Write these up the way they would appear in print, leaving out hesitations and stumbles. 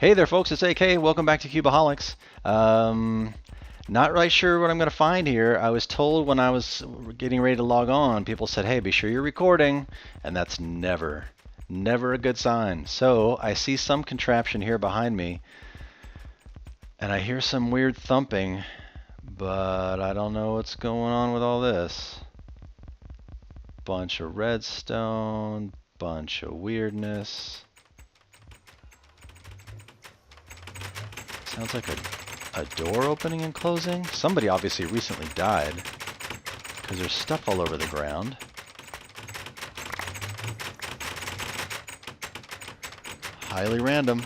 Hey there, folks. It's AK. Welcome back to Cubeaholics. Not really sure what I'm going to find here. I was told when I was getting ready to log on, people said, hey, be sure you're recording. And that's never a good sign. So I see some contraption here behind me. And I hear some weird thumping. But I don't know what's going on with all this. Bunch of redstone. Bunch of weirdness. Sounds like a door opening and closing. Somebody obviously recently died because there's stuff all over the ground. Highly random.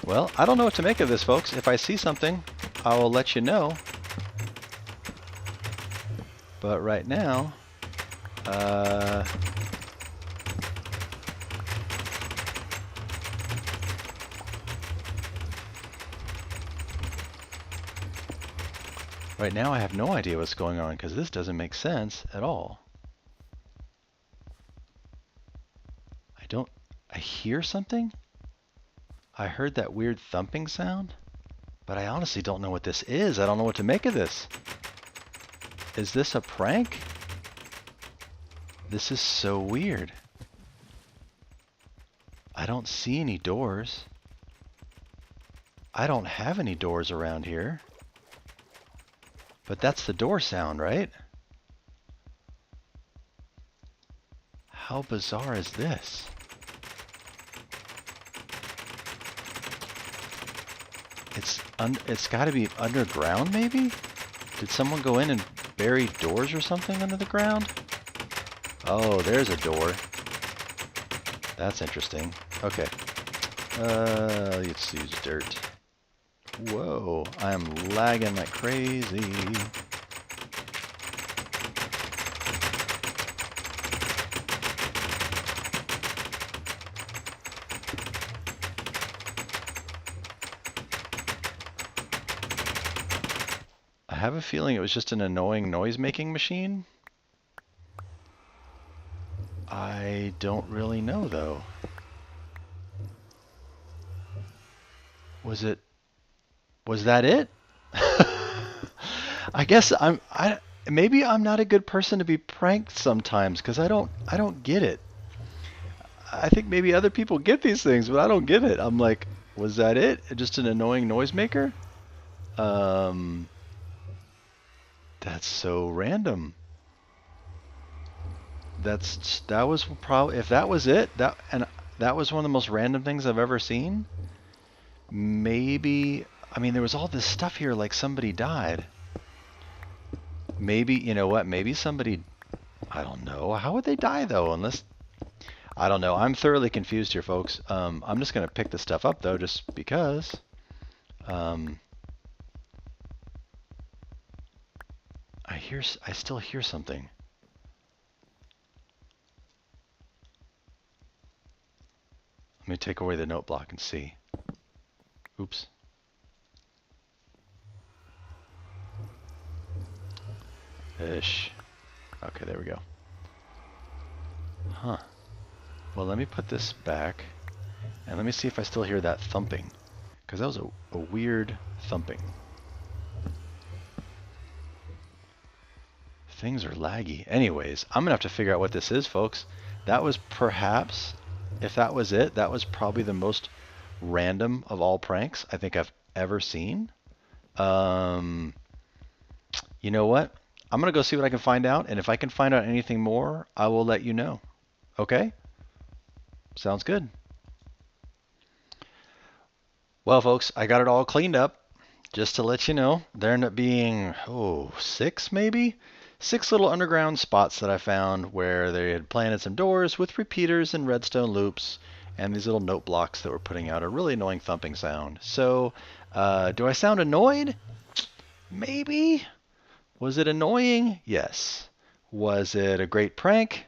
Well, I don't know what to make of this, folks. If I see something, I will let you know. But right now, I have no idea what's going on because this doesn't make sense at all. I hear something? I heard that weird thumping sound, but I honestly don't know what this is. I don't know what to make of this. Is this a prank? This is so weird. I don't see any doors. I don't have any doors around here. But that's the door sound, right? How bizarre is this? It's got to be underground, maybe? Did someone go in and bury doors or something under the ground? Oh, there's a door. That's interesting. Okay. Let's use dirt. Whoa, I am lagging like crazy. I have a feeling it was just an annoying noise-making machine. I don't really know, though. Was that it? I guess maybe I'm not a good person to be pranked sometimes because I don't get it. I think maybe other people get these things, but I don't get it. I'm like, was that it? Just an annoying noisemaker? That's so random. That was probably, if that was it, that was one of the most random things I've ever seen. Maybe, I mean, there was all this stuff here like somebody died. Maybe, you know what, maybe somebody, I don't know. How would they die though? Unless, I don't know. I'm thoroughly confused here, folks. I'm just going to pick this stuff up though, just because. I still hear something. Let me take away the note block and see. Oops. Ish. Okay, there we go. Huh. Well, let me put this back, and let me see if I still hear that thumping, because that was a weird thumping. Things are laggy. Anyways, I'm going to have to figure out what this is, folks. That was perhaps, if that was it, that was probably the most random of all pranks I think I've ever seen. You know what? I'm going to go see what I can find out, and if I can find out anything more, I will let you know. Okay? Sounds good. Well, folks, I got it all cleaned up. Just to let you know, there ended up being, six maybe? 6 little underground spots that I found where they had planted some doors with repeaters and redstone loops and these little note blocks that were putting out a really annoying thumping sound. So, do I sound annoyed? Maybe. Was it annoying? Yes. Was it a great prank?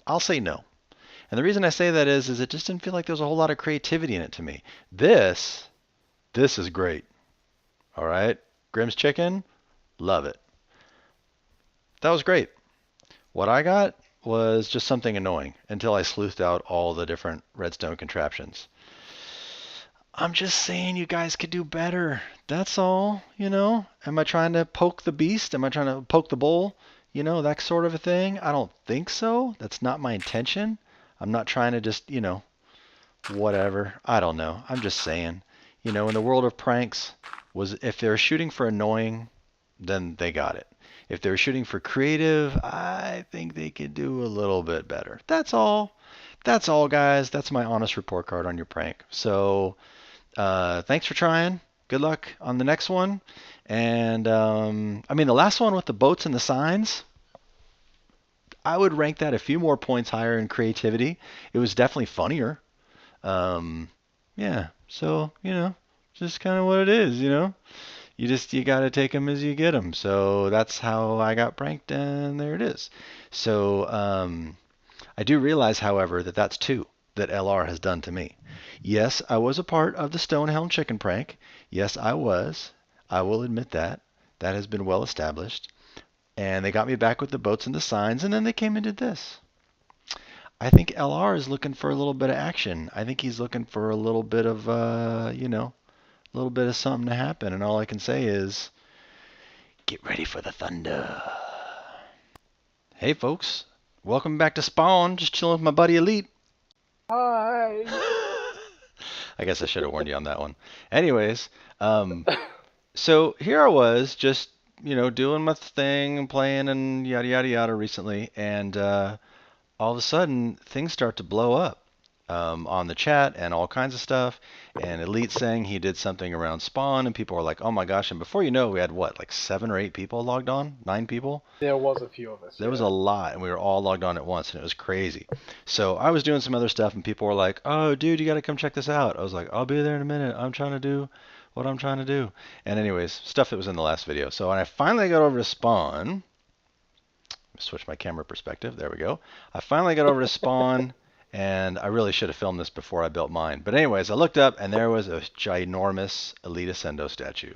I'll say no. And the reason I say that is it just didn't feel like there was a whole lot of creativity in it to me. This is great. All right. Grimm's Chicken, love it. That was great. What I got was just something annoying until I sleuthed out all the different redstone contraptions. I'm just saying you guys could do better. That's all, you know? Am I trying to poke the beast? Am I trying to poke the bull? You know, that sort of a thing? I don't think so. That's not my intention. I'm not trying to just, whatever. I don't know. I'm just saying. In the world of pranks, was if they're shooting for annoying, then they got it. If they're shooting for creative, I think they could do a little bit better. That's all. That's all, guys. That's my honest report card on your prank. So, thanks for trying. Good luck on the next one. And the last one with the boats and the signs, I would rank that a few more points higher in creativity. It was definitely funnier. Um, yeah. So just kind of what it is. You got to take them as you get them. So that's how I got pranked, and there it is. So I do realize, however, that that's two that LR has done to me. Yes, I was a part of the Stonehelm chicken prank. Yes, I was. I will admit that. That has been well established. And they got me back with the boats and the signs, and then they came and did this. I think LR is looking for a little bit of action. I think he's looking for a little bit of, a little bit of something to happen. And all I can say is, get ready for the thunder. Hey, folks. Welcome back to Spawn. Just chilling with my buddy Elite. Hi. I guess I should have warned you on that one. Anyways, so here I was just, doing my thing and playing and yada yada yada recently, and all of a sudden things start to blow up on the chat and all kinds of stuff. And Elite saying he did something around Spawn, and people were like, "Oh my gosh!" And before you know, we had what, like 7 or 8 people logged on, 9 people. There was a few of us. There was a lot, and we were all logged on at once, and it was crazy. So I was doing some other stuff, and people were like, "Oh, dude, you got to come check this out." I was like, "I'll be there in a minute. I'm trying to do what I'm trying to do." And anyways, stuff that was in the last video. So when I finally got over to Spawn, switch my camera perspective. There we go. I finally got over to Spawn, and I really should have filmed this before I built mine. But anyways, I looked up, and there was a ginormous Elite Ascendo statue.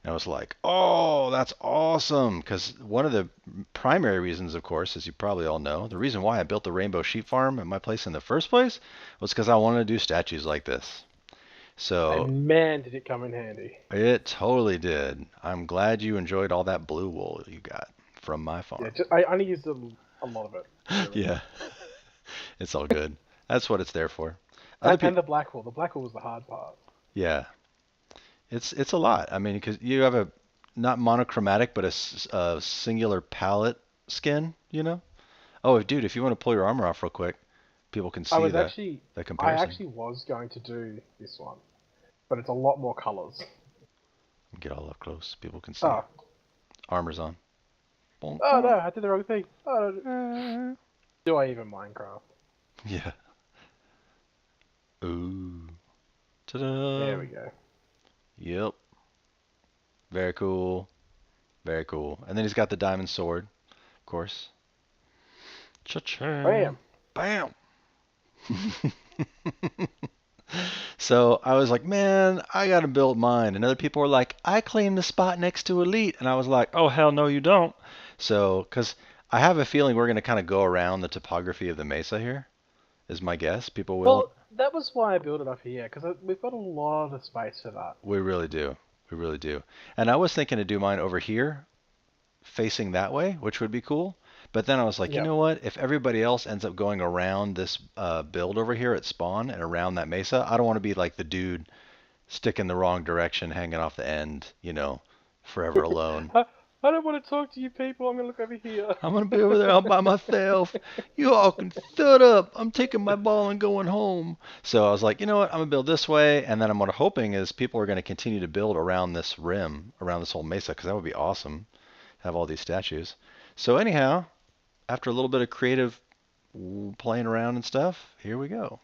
And I was like, oh, that's awesome. Because one of the primary reasons, of course, as you probably all know, the reason why I built the Rainbow Sheep Farm at my place in the first place was because I wanted to do statues like this. So And man, did it come in handy. it totally did. I'm glad you enjoyed all that blue wool you got from my farm. Yeah, I only used a lot of it. Really. Yeah, it's all good. That's what it's there for. And the black wool. The black wool was the hard part. Yeah, it's a lot. I mean, because you have a not monochromatic, but a singular palette skin. Oh, dude, if you want to pull your armor off real quick, people can see the comparison. I actually was going to do this one, but it's a lot more colors. Get all up close. People can see. Oh. Armor's on. Oh no, I did the wrong thing. Oh, do I even Minecraft? Yeah. Ooh. Ta-da. There we go. Yep. Very cool. Very cool. And then he's got the diamond sword, of course. Cha-ching. Bam. Bam. So I was like, man, I gotta build mine. And other people were like, I claim the spot next to Elite. And I was like, oh, hell no, you don't. So, because I have a feeling we're going to kind of go around the topography of the mesa here, is my guess. People will. Well, that was why I built it up here, because we've got a lot of space for that. We really do. We really do. And I was thinking to do mine over here, facing that way, which would be cool. But then I was like, you know what? If everybody else ends up going around this build over here at spawn and around that mesa, I don't want to be like the dude sticking the wrong direction, hanging off the end, forever alone. I don't want to talk to you people. I'm going to look over here. I'm going to be over there all by myself. You all can shut up. I'm taking my ball and going home. So I was like, you know what? I'm going to build this way. And then what I'm hoping is people are going to continue to build around this rim, around this whole mesa, because that would be awesome. Have all these statues. So anyhow, after a little bit of creative playing around and stuff, here we go.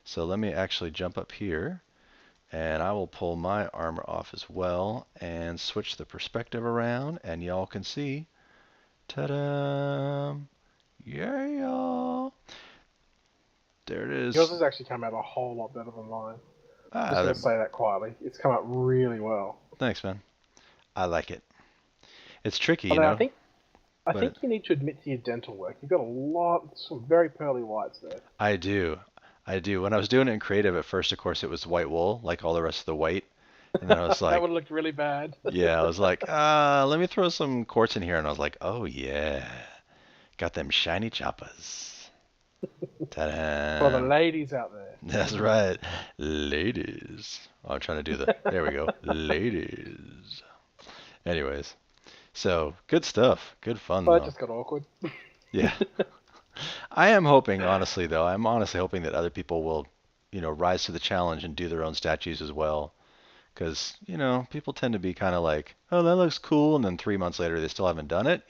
So let me actually jump up here. And I will pull my armor off as well and switch the perspective around, and y'all can see. Ta-da! Yeah! There it is. Yours has actually come out a whole lot better than mine. I'm just going to say that quietly. It's come out really well. Thanks, man. I like it. It's tricky, you Although know, I but think you need to admit to your dental work. You've got some very pearly whites there. I do. I do. When I was doing it in creative at first, of course, it was white wool, like all the rest of the white. And then I was That like, would have looked really bad. yeah, I was like, let me throw some quartz in here. And I was like, oh, yeah, got them shiny choppers. For the Ta-da. ladies out there. That's right. Ladies. Oh, I'm trying to do there we go. Ladies. Anyways, so good stuff. Good fun, Well, it though. just got awkward. Yeah. I am hoping, honestly, though, I'm honestly hoping that other people will, rise to the challenge and do their own statues as well. Because, people tend to be kind of like, oh, that looks cool. And then 3 months later, they still haven't done it.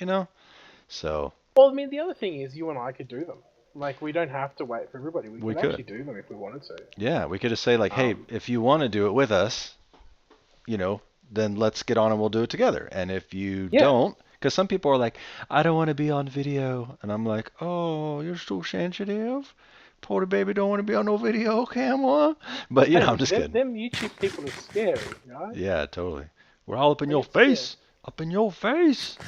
So Well, I mean, the other thing is you and I could do them. Like, we don't have to wait for everybody. We we could could. actually do them if we wanted to. Yeah, we could just say, like, hey, Um, if you want to do it with us, you know, then let's get on and we'll do it together. And if you yeah. don't, because some people are like, I don't want to be on video. And I'm like, oh, you're so sensitive. Poor baby don't want to be on no video camera. But, Hey, I'm just kidding. them YouTube people are scary, right? Yeah, totally. We're all up in I your get scared. face. Up in your face.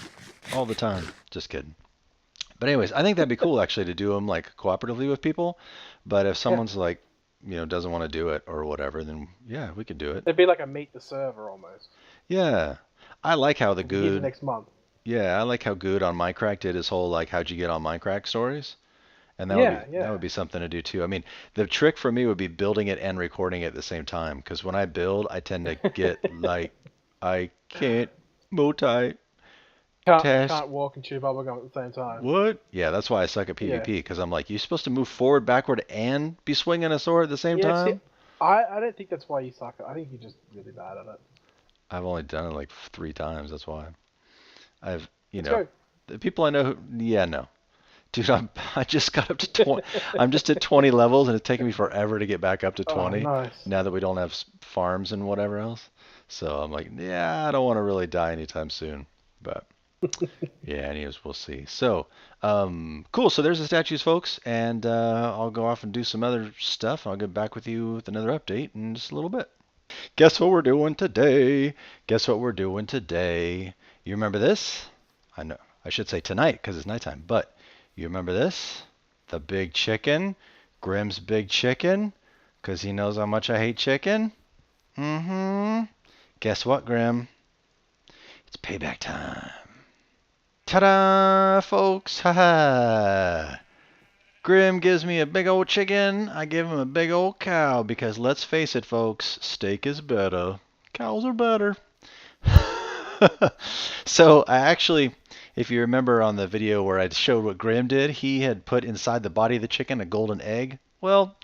All the time. Just kidding. But anyways, I think that'd be cool actually to do them like cooperatively with people. But if Yeah. someone's like, doesn't want to do it or whatever, then yeah, we could do it. It'd be like a meet the server almost. Yeah. I like how the We'll be here good, next month. yeah, I like how good on Minecraft did his whole like how'd you get on Minecraft stories. And Yeah, that would yeah. be something to do too. I mean, the trick for me would be building it and recording it at the same time. Because when I build, I tend to get like I can't multi task. Can't walk and chew bubblegum at the same time. What? Yeah, that's why I suck at PvP Yeah. because I'm like, you're supposed to move forward, backward, and be swinging a sword at the same Yeah, see, time. I don't think that's why you suck. I think you're just really bad at it. I've only done it like 3 times. That's why. I've, Let's go. the people I know who, yeah, no. Dude, I just got up to 20. I'm just at 20 levels and it's taking me forever to get back up to Oh, 20 nice. now that we don't have farms and whatever else. So I'm like, yeah, I don't want to really die anytime soon. But yeah, anyways, we'll see. So, cool. So there's the statues, folks, and I'll go off and do some other stuff. I'll get back with you with another update in just a little bit. Guess what we're doing today? Guess what we're doing today? You remember this? I know. I should say tonight because it's nighttime, but you remember this? The big chicken, Grimm's big chicken, because he knows how much I hate chicken. Mm-hmm. Guess what, Grimm? It's payback time. Ta-da, folks! Ha-ha! Grim gives me a big old chicken. I give him a big old cow because let's face it, folks, steak is better. Cows are better. So I actually, if you remember on the video where I showed what Grim did, he had put inside the body of the chicken a golden egg. Well,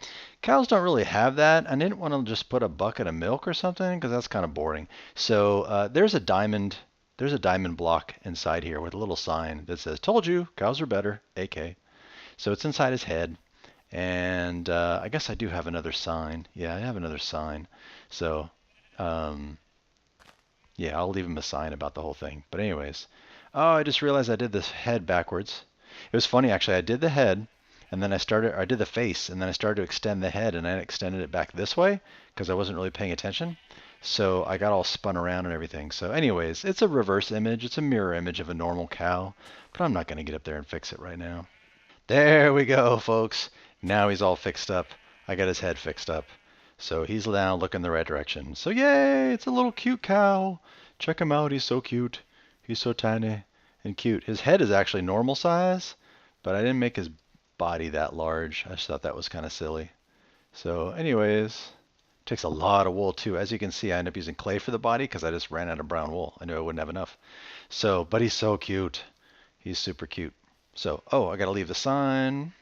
cows don't really have that. I didn't want to just put a bucket of milk or something because that's kind of boring. So there's a diamond. There's a diamond block inside here with a little sign that says, "Told you, cows are better." AK. So it's inside his head. And I guess I do have another sign. Yeah, I have another sign. So, um, yeah, I'll leave him a sign about the whole thing. But anyways, oh, I just realized I did this head backwards. It was funny actually. I did the head, and then I did the face, and then I started to extend the head, and I extended it back this way because I wasn't really paying attention. So I got all spun around and everything. So anyways, it's a reverse image. It's a mirror image of a normal cow, but I'm not going to get up there and fix it right now. There we go, folks. Now he's all fixed up. I got his head fixed up. So he's now looking the right direction. So yay, it's a little cute cow. Check him out, he's so cute. He's so tiny and cute. His head is actually normal size, but I didn't make his body that large. I just thought that was kind of silly. So anyways, takes a lot of wool too. As you can see, I ended up using clay for the body because I just ran out of brown wool. I knew I wouldn't have enough. So, but he's so cute. He's super cute. So, oh, I got to leave the sign.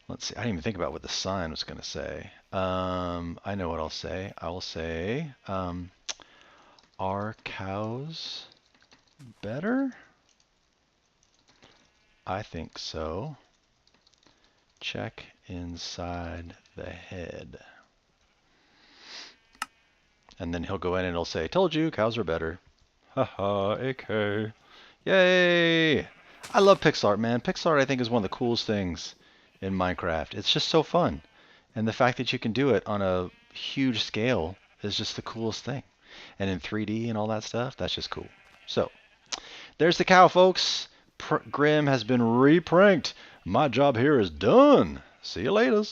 Let's see. I didn't even think about what the sign was going to say. I know what I'll say. I will say, are cows better? I think so. Check inside the head. And then he'll go in and he'll say, told you, cows are better. Haha, AK. Yay! I love pixel art, man. Pixel art, I think, is one of the coolest things in Minecraft. It's just so fun. And the fact that you can do it on a huge scale is just the coolest thing. and in 3D and all that stuff. That's just cool. So there's the cow, folks. Grim has been re-pranked. My job here is done. See you later.